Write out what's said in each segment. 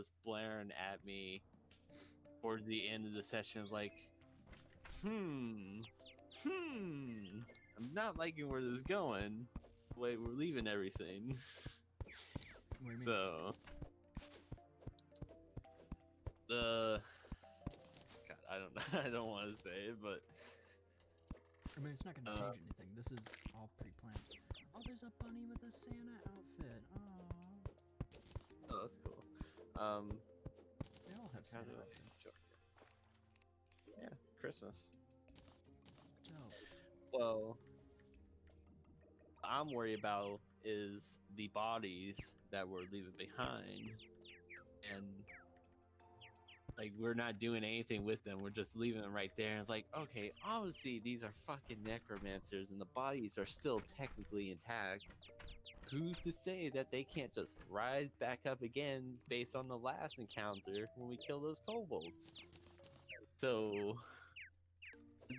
just blaring at me towards the end of the session. I was like, I'm not liking where this is going. Wait, we're leaving everything. What do you mean? So the God, I don't know. I don't want to say it, but I mean, it's not gonna change anything. This is all pre-planned. Oh, there's a bunny with a Santa outfit. Oh, that's cool. they all have Santa kinda outfits. Yeah, Christmas. Dope. Well, I'm worried about is the bodies that we're leaving behind, and like we're not doing anything with them. We're just leaving them right there. And it's like, okay, obviously these are fucking necromancers, and the bodies are still technically intact. Who's to say that they can't just rise back up again based on the last encounter when we kill those kobolds? So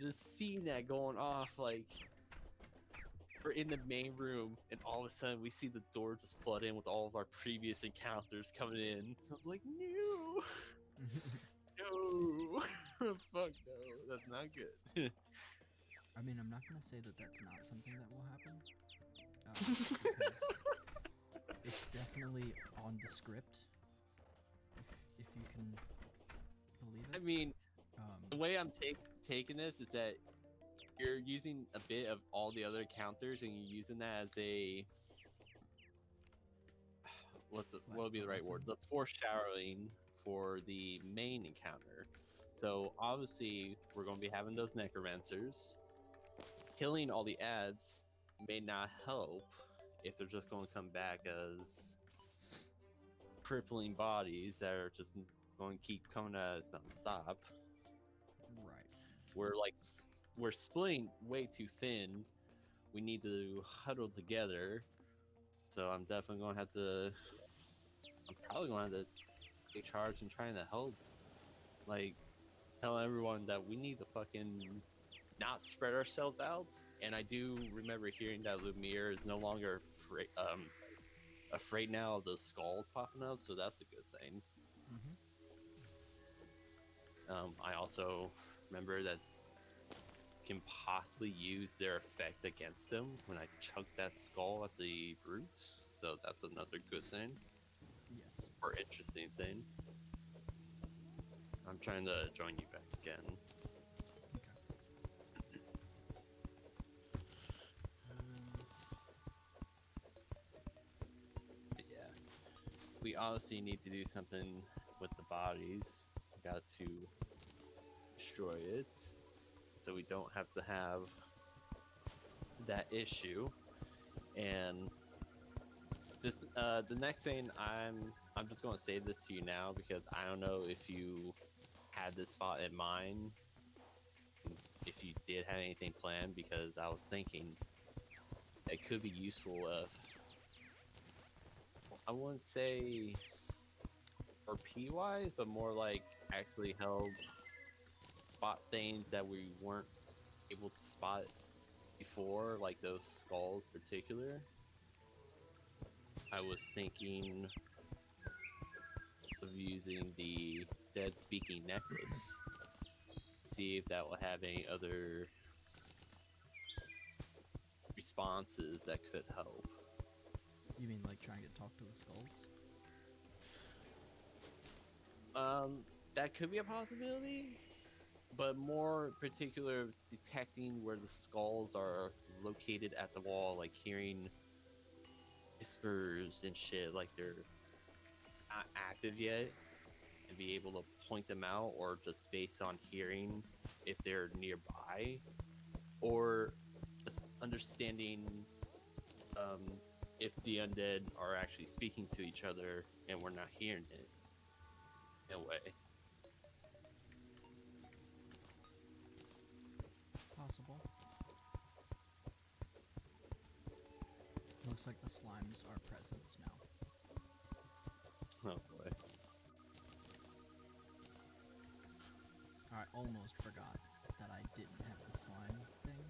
just seeing that going off, like we're in the main room, and all of a sudden we see the door just flood in with all of our previous encounters coming in. I was like, no, no, fuck no, that's not good. I mean, I'm not gonna say that that's not something that will happen. Because it's definitely on the script. If you can believe it. I mean, Um, the way I'm taking this is that you're using a bit of all the other encounters, and you're using that as a what would be the right word? The foreshadowing for the main encounter. So obviously, we're going to be having those necromancers. Killing all the ads may not help if they're just going to come back as crippling bodies that are just going to keep coming at us nonstop. right. We're splitting way too thin. We need to huddle together. So I'm definitely going to have to. I'm probably going to have to take charge and trying to help. Like, tell everyone that we need to fucking not spread ourselves out. And I do remember hearing that Lumiere is no longer afraid now of those skulls popping up, so that's a good thing. I also remember that can possibly use their effect against him when I chunked that skull at the brute, so that's another good thing. Yes. Or interesting thing. I'm trying to join you back again. Okay. Yeah. We obviously need to do something with the bodies. We got to destroy it so we don't have to have that issue. And this the next thing I'm just going to say this to you now because I don't know if you had this thought in mind, if you did have anything planned, because I was thinking it could be useful if I wouldn't say RP wise, but more like actually help spot things that we weren't able to spot before, like those skulls in particular. I was thinking of using the dead speaking necklace. See if that will have any other responses that could help. You mean like trying to talk to the skulls? That could be a possibility, but more particular detecting where the skulls are located at the wall, like hearing whispers and shit, like they're not active yet, and be able to point them out, or just based on hearing if they're nearby, or just understanding if the undead are actually speaking to each other and we're not hearing it in a way. Possible. Looks like the slimes are presents now. Oh boy. I almost forgot that I didn't have the slime thing.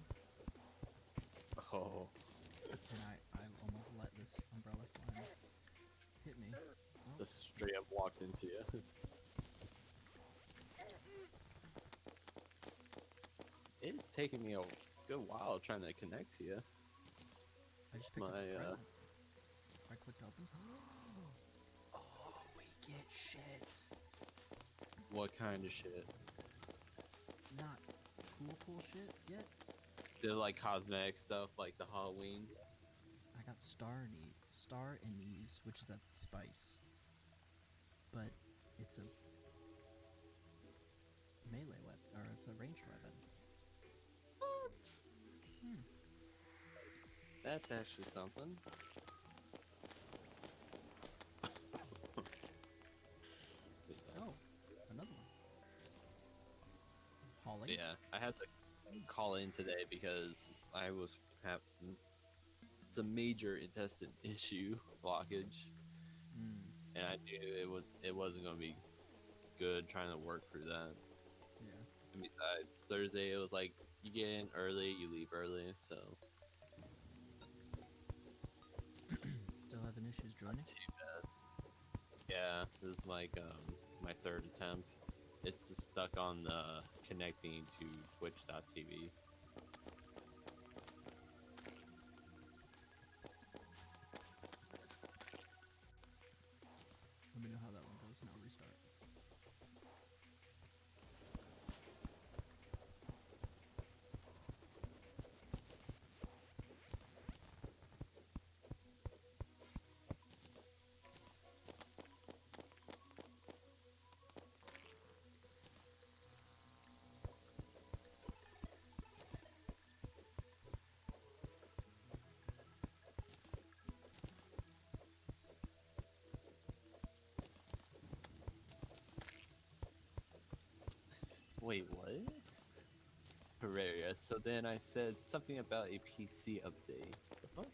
Oh. And I almost let this umbrella slime hit me. Oh, Just straight up walked into you. It's taking me a good while trying to connect to you. I just It's picked up my, a present. I clicked open. Oh, we get shit. What kind of shit? Not cool shit yet. Did like cosmetic stuff, like the Halloween? I got star anise, which is a spice, but it's a melee weapon, or it's a ranged weapon. What? That's actually something. Oh, another one. Holly. Yeah, I had to call in today because I was having some major intestine issue blockage, and I knew it wasn't gonna be good trying to work through that. Yeah. And besides, Thursday it was like you get in early, you leave early, so Still having issues joining? not too bad. Yeah, this is like my third attempt. It's just stuck on the connecting to Twitch.tv. Let me know how that one goes and I'll restart. Wait, what? Terraria. So then I said something about a PC update. The fuck?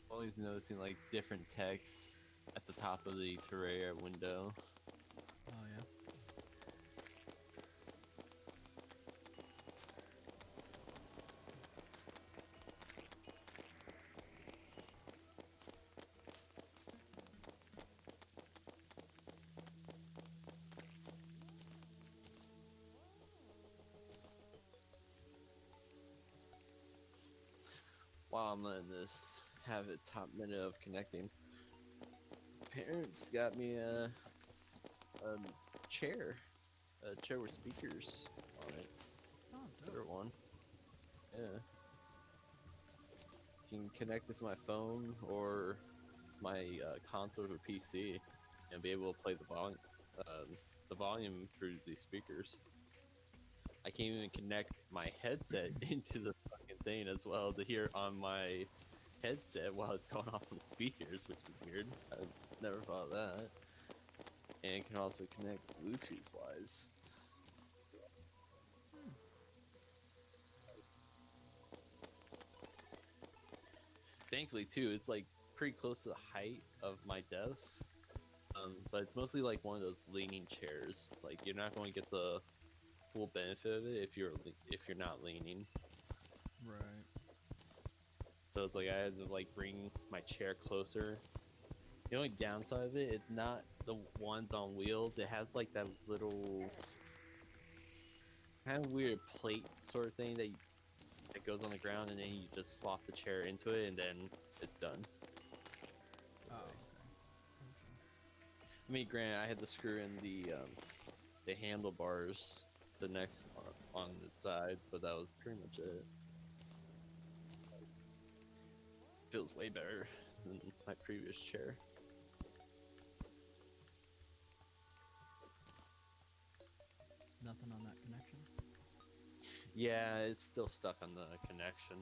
Always noticing like different text at the top of the Terraria window. Oh yeah. While I'm letting this have its top minute of connecting, parents got me a chair, a chair with speakers on it. Oh, Better dope. one. Yeah. You can connect it to my phone or my console or PC, and be able to play the volume through the speakers. I can't even connect my headset into the fucking thing as well to hear on my headset while it's going off on the speakers, which is weird. I never thought of that. And it can also connect Bluetooth wise. Thankfully, too, it's like pretty close to the height of my desk. But it's mostly like one of those leaning chairs. Like you're not going to get the full benefit of it if you're not leaning. Right. So it's like I had to like bring my chair closer. The only downside of it, it's not the ones on wheels. It has like that little kind of weird plate sort of thing that goes on the ground, and then you just slot the chair into it, and then it's done. Oh, Like, okay. Gotcha. I mean, granted, I had to screw in the handlebars, the next on the sides, but that was pretty much it. Feels way better than my previous chair. Nothing on that connection? Yeah, it's still stuck on the connection.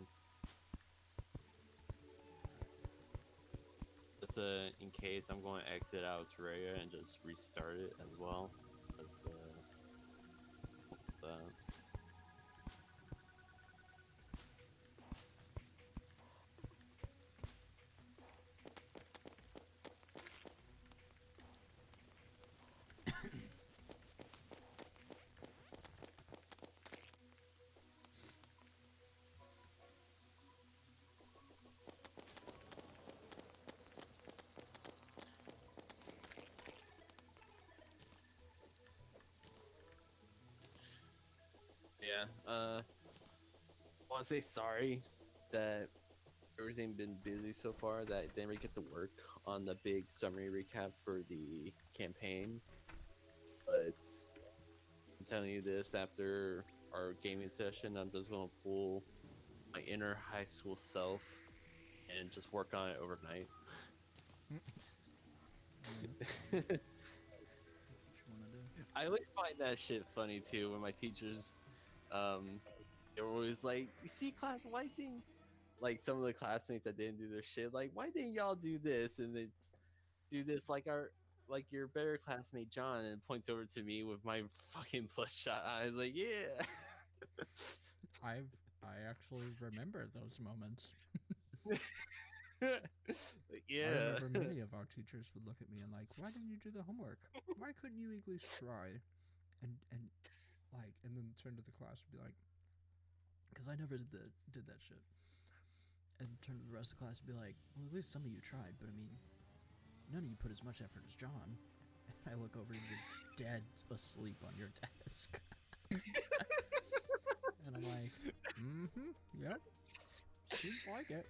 Just in case, I'm going to exit out of Terraria and just restart it as well. As, yeah. I want to say sorry that everything been busy so far that I didn't really get to work on the big summary recap for the campaign. But I'm telling you this after our gaming session, I'm just gonna pull my inner high school self and just work on it overnight. That's what you want to do. I always find that shit funny too when my teachers, they were always like, "You see, class, why didn't like some of the classmates that didn't do their shit? Like, why didn't y'all do this?" And they do this like your better classmate John, and points over to me with my fucking bloodshot eyes, like, "Yeah." I actually remember those moments. Like, I yeah. remember many of our teachers would look at me and like, "Why didn't you do the homework? Why couldn't you at least try?" And like, and then turn to the class and be like, "Because I never did that shit." And turn to the rest of the class and be like, "Well, at least some of you tried, but I mean, none of you put as much effort as John." And I look over and you're dead asleep on your desk. And I'm like, yep, seems like it.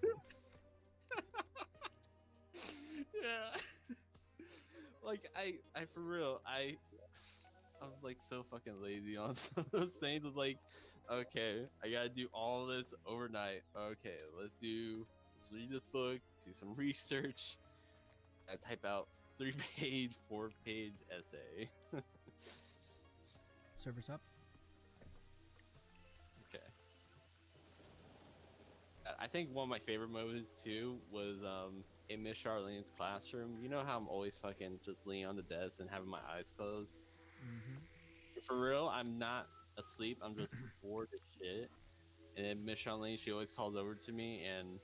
Yeah. Like I for real, I'm like so fucking lazy on some of those things. Of like, okay, I gotta do all this overnight. Okay, let's read this book, do some research. I type out 3-page, 4-page essay. Server's up. Okay. I think one of my favorite moments too was in Miss Charlene's classroom. You know how I'm always fucking just leaning on the desk and having my eyes closed? For real, I'm not asleep. I'm just bored as shit. And then Miss Charlene, she always calls over to me and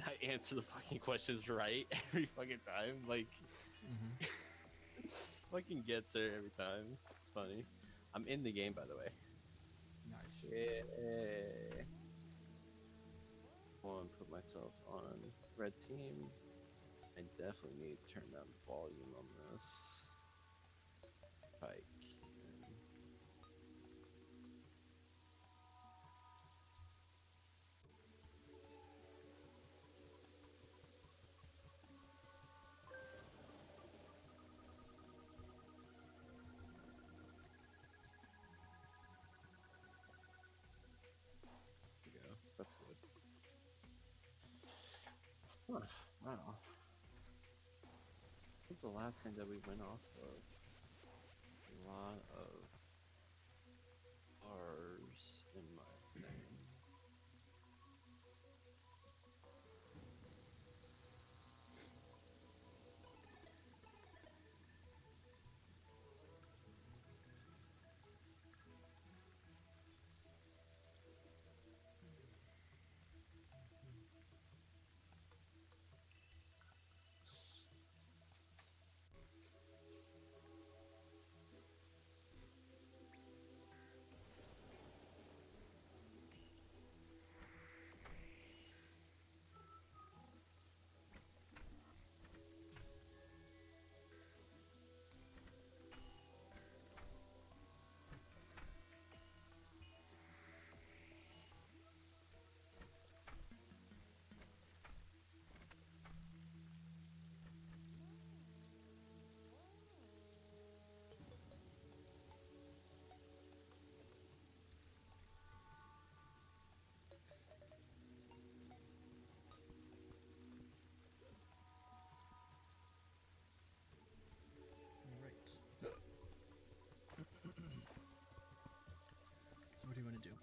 I answer the fucking questions right every fucking time. Like, fucking gets her every time. It's funny. I'm in the game, by the way. Nice. Yeah. I want to put myself on red team. I definitely need to turn down the volume on this. If I can. There we go. That's good. Huh. Wow. What's the last thing that we went off of? A lot of R's in my thing. Right. So what do you want to do?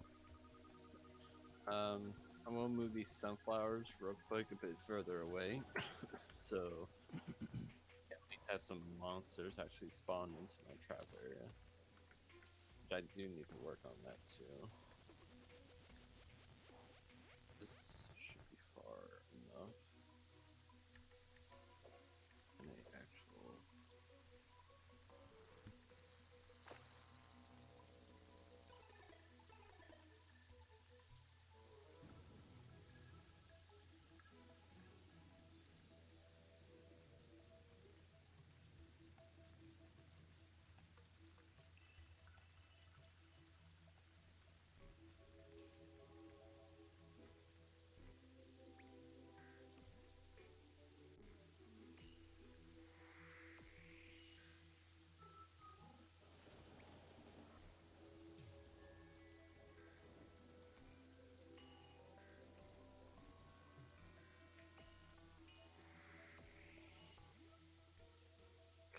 I'm gonna move these sunflowers real quick a bit further away, so at least have some monsters actually spawn into my trap area. I do need to work on that too. This should be far enough. It's an actual.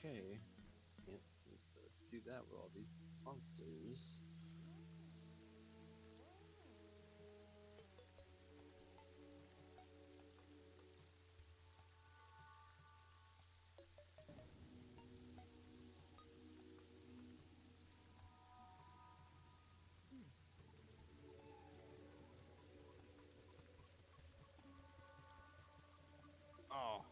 Okay. Can't seem to do that with all these monsters. Oh.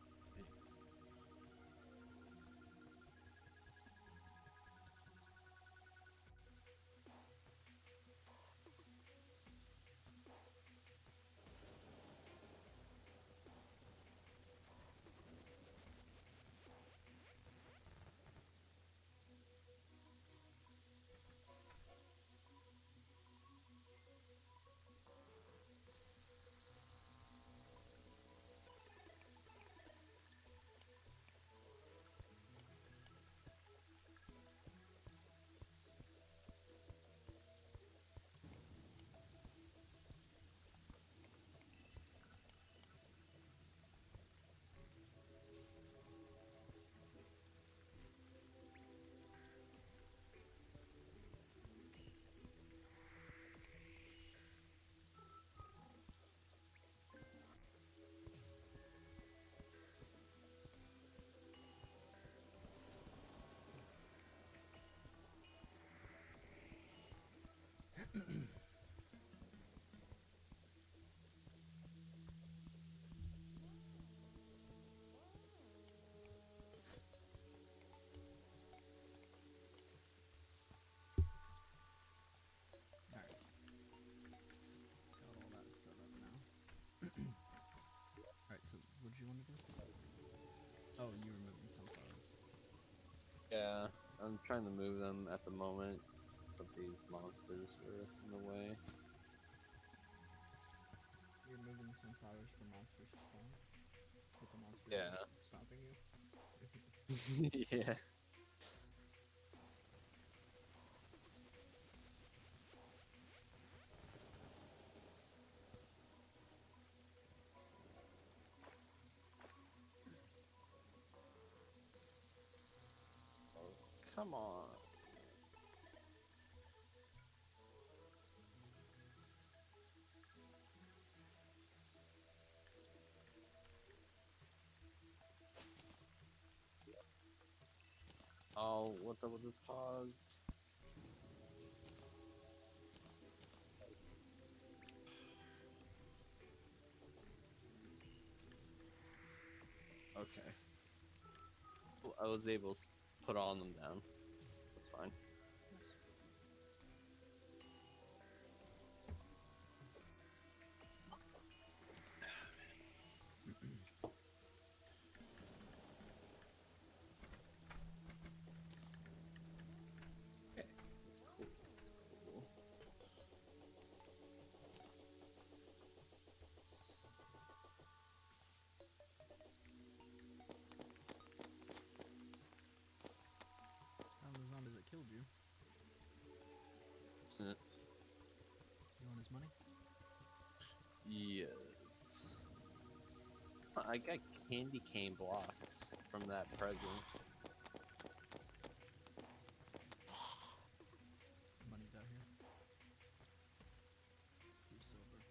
Alright. Got all that set up now. Alright, so what did you want to do? Oh, you were moving sunflowers. Yeah, I'm trying to move them at the moment, but these monsters were in the way. You're moving sunflowers for monsters to spawn? With the monsters Yeah. stopping you? Yeah. Oh, come on. Oh, what's up with this pause? Okay. Well, I was able to put all of them down. That's fine. Nice. Okay. That's cool. That's cool. Found the zombie that killed you. Uh, You want his money? Yes. I got candy cane blocks from that present. Money's out here. 2 silver.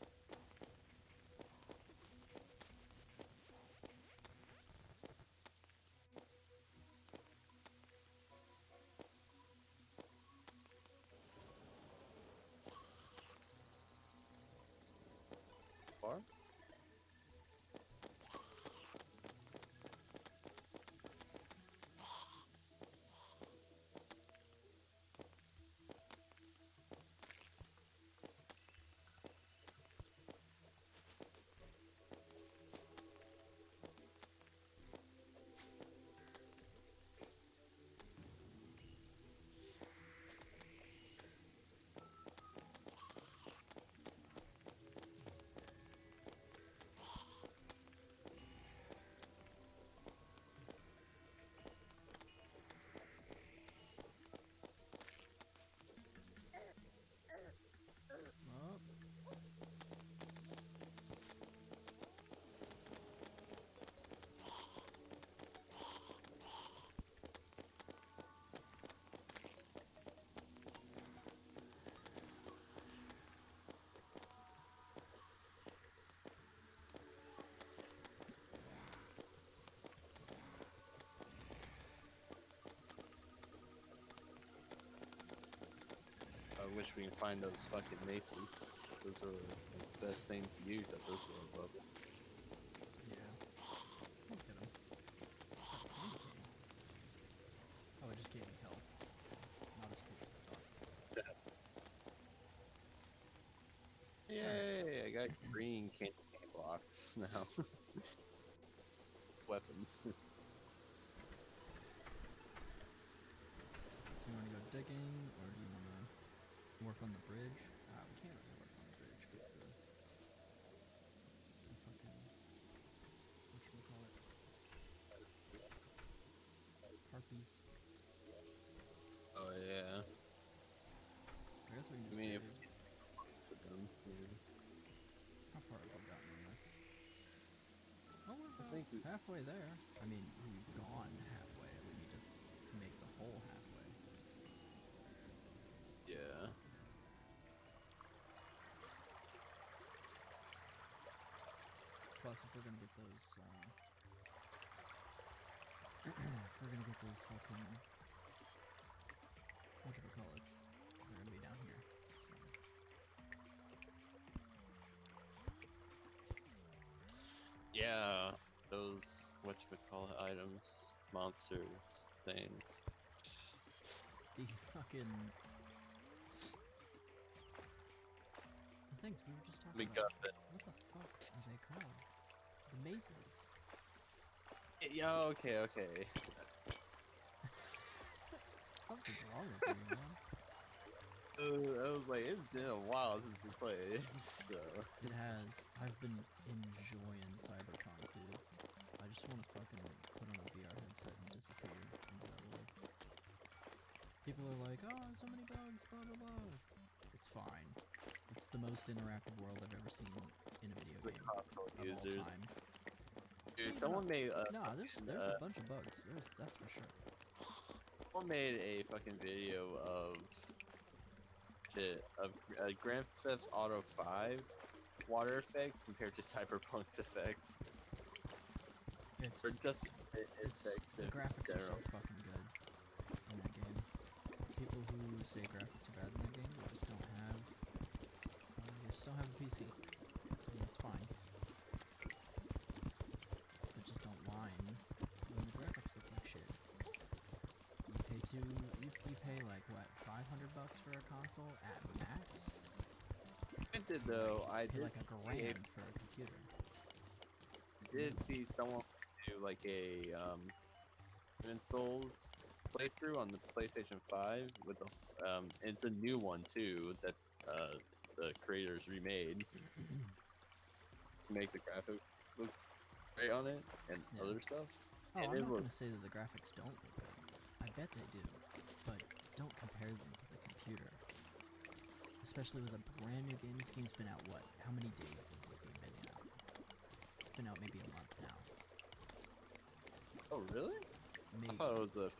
Far? wish we can find those fucking maces. Those are the best things to use at this level. Yeah. Look at him. Candy cane. Oh, it just gave me health. Not as cool as I thought. Yay! I got green candy cane blocks now. Weapons. So you want to go digging, or do you want to work on the bridge? We can't really work on the bridge because the fucking whatchamacallit? Harpies. Oh yeah. I guess we can I just mean, dig. if sit down, yeah. How far have we gotten in this? Oh, we're about think we- halfway there. I mean, we've gone halfway. We need to make the whole halfway. Yeah. Plus, if we're gonna get those, if we're gonna get those fucking, whatchamacallits, they're gonna be down here. So. Yeah, those whatchamacallit items, monsters, things. The fucking... The things we were just talking We about. got it. What the fuck are they called? The mazes. Yeah, okay. Something's wrong with you, man. I was like, it's been a while since we played, so. It has. I've been enjoying Cyberpunk, dude. I just want to fucking put on a VR headset and disappear into that world. People are like, oh, so many bugs, blah blah blah. It's fine. It's the most interactive world I've ever seen in a It's video the game console of users. all time. Dude, someone made a No, there's a bunch of bugs. That's for sure. someone made a fucking video of Grand Theft Auto 5 water effects compared to Cyberpunk's effects. It's Or just it's effects the in graphics are so general. fucking good in that game. People who say graphics are bad in that game, they just don't have a PC, and that's fine. But just don't whine when the graphics look like shit. You pay like what, $500 for a console at max? I did though. I You pay did like $1,000 for a computer. did see someone do like a Demon's Souls playthrough on the PlayStation 5 with the it's a new one too that the creators remade to make the graphics look great on it and Yeah. other stuff. Oh, And I'm it not gonna looks say that the graphics don't look good. I bet they do, but don't compare them to the computer. Especially with a brand new game. This game's been out what? How many days has this game been out? It's been out maybe a month now. Oh really? Maybe. I thought it was a It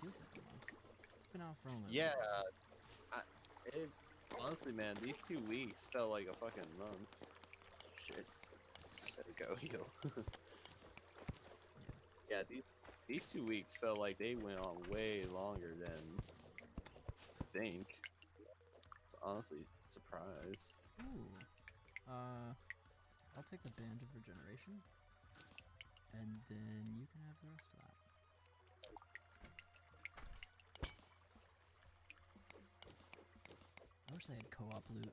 feels like a month. It's been out for only yeah. Honestly, man, these 2 weeks felt like a fucking month. Shit. Gotta go heal. Yeah, these 2 weeks felt like they went on way longer than I think. It's honestly a surprise. Ooh. I'll take the Band of Regeneration, and then you can have the rest of that. I wish they had co-op loot.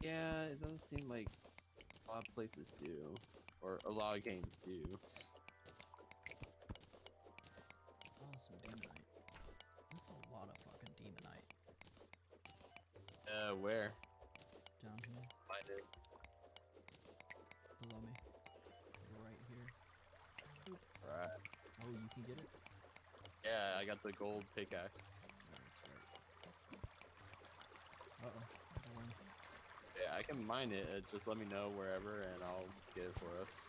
Yeah, it doesn't seem like a lot of places do, or a lot of games do. Oh, some Demonite. That's a lot of fucking Demonite. Where? Down here, Find it. below me. Right here. Oop. Alright. Oh, you can get it? Yeah, I got the gold pickaxe. Yeah, that's right. Uh-oh. Hold on. Yeah, I can mine it. Just let me know wherever, and I'll get it for us.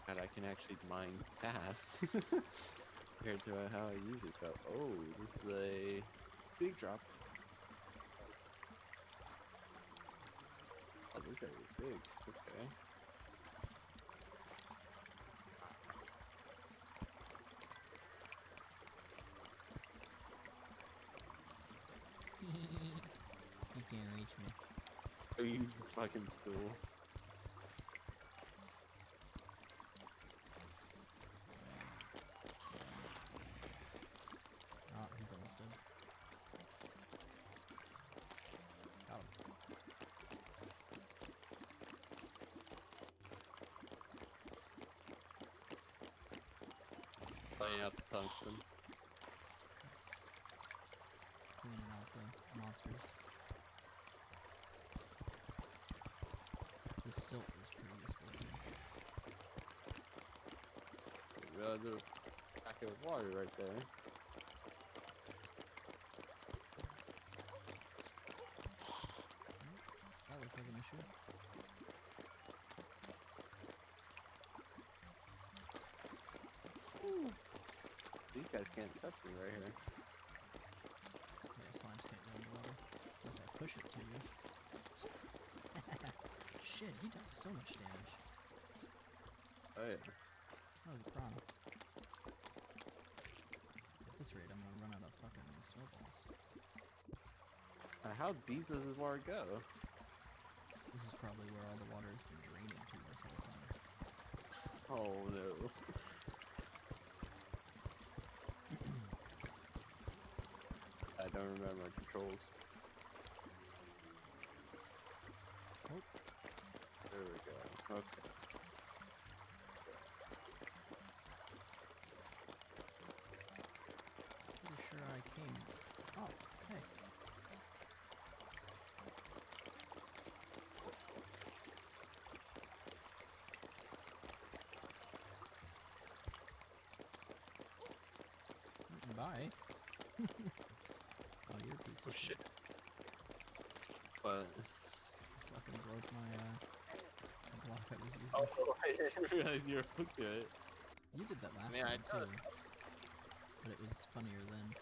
God, I can actually mine fast compared to how I usually go. Oh, this is a big drop. Oh, this area is big. Okay. You can't reach me. Oh, you fucking stool. Oh, he's almost dead. Got him. Laying out the tungsten. Nice. Cleaning out the monsters. The silt is pretty useful too. There's a packet of water right there. That looks like an issue. Ooh. These guys can't touch me right here. Yeah, slimes can't go in the water. Unless I push it to you. Shit, he does so much damage. Oh yeah. That was a prawn. At this rate, I'm gonna run out of fucking snowballs. How deep does this water go? This is probably where all the water has been draining to this whole time. Oh no. I don't remember my controls. Oh. There we go. Okay. So, Pretty sure I came. Oh, hey. Bye. Oh, you're a piece of shit. but Fucking broke my block I was using. oh, I didn't realize you were hooked to it. You did that last Man, time too. But it was funnier then.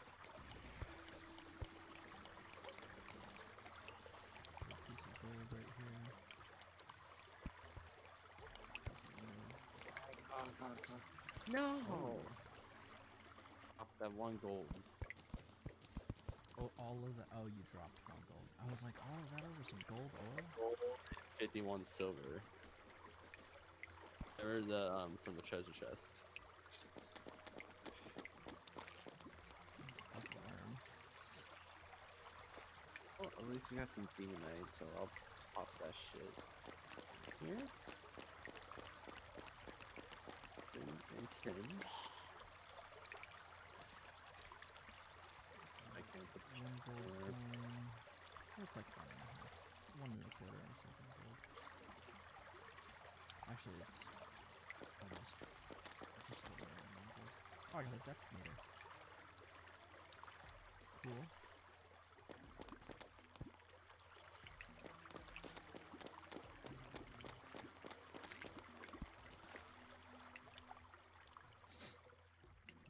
Big piece of gold right here. No. Oh. Up that one gold. Oh, all of that. Oh, you dropped one gold. I was like, all of that over some gold ore? Gold, 51 silver. Or the from the treasure chest. Fucking worm. Well, at least we got some demonite, so I'll pop that shit here. Sin and 10. I can't put the One chest gold there. coin. It's like 1.5. 1 1/4 or something gold. Actually, it's almost just a little more gold. Oh, I got a depth meter. Cool.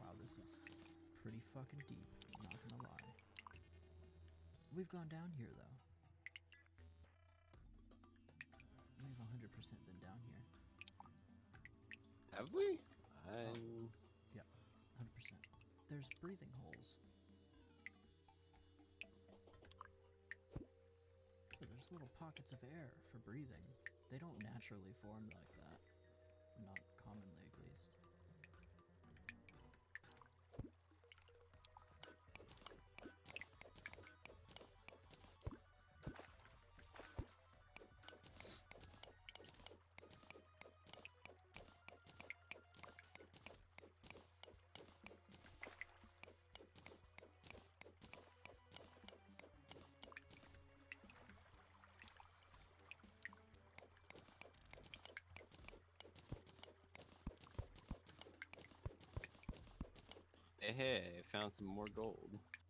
Wow, this is pretty fucking deep, not gonna lie. We've gone down here, though. We've 100% been down here. Have we? Yep, 100%. There's breathing holes. Oh, there's little pockets of air for breathing. They don't naturally form like that. Not commonly, at least. Hey, I found some more gold.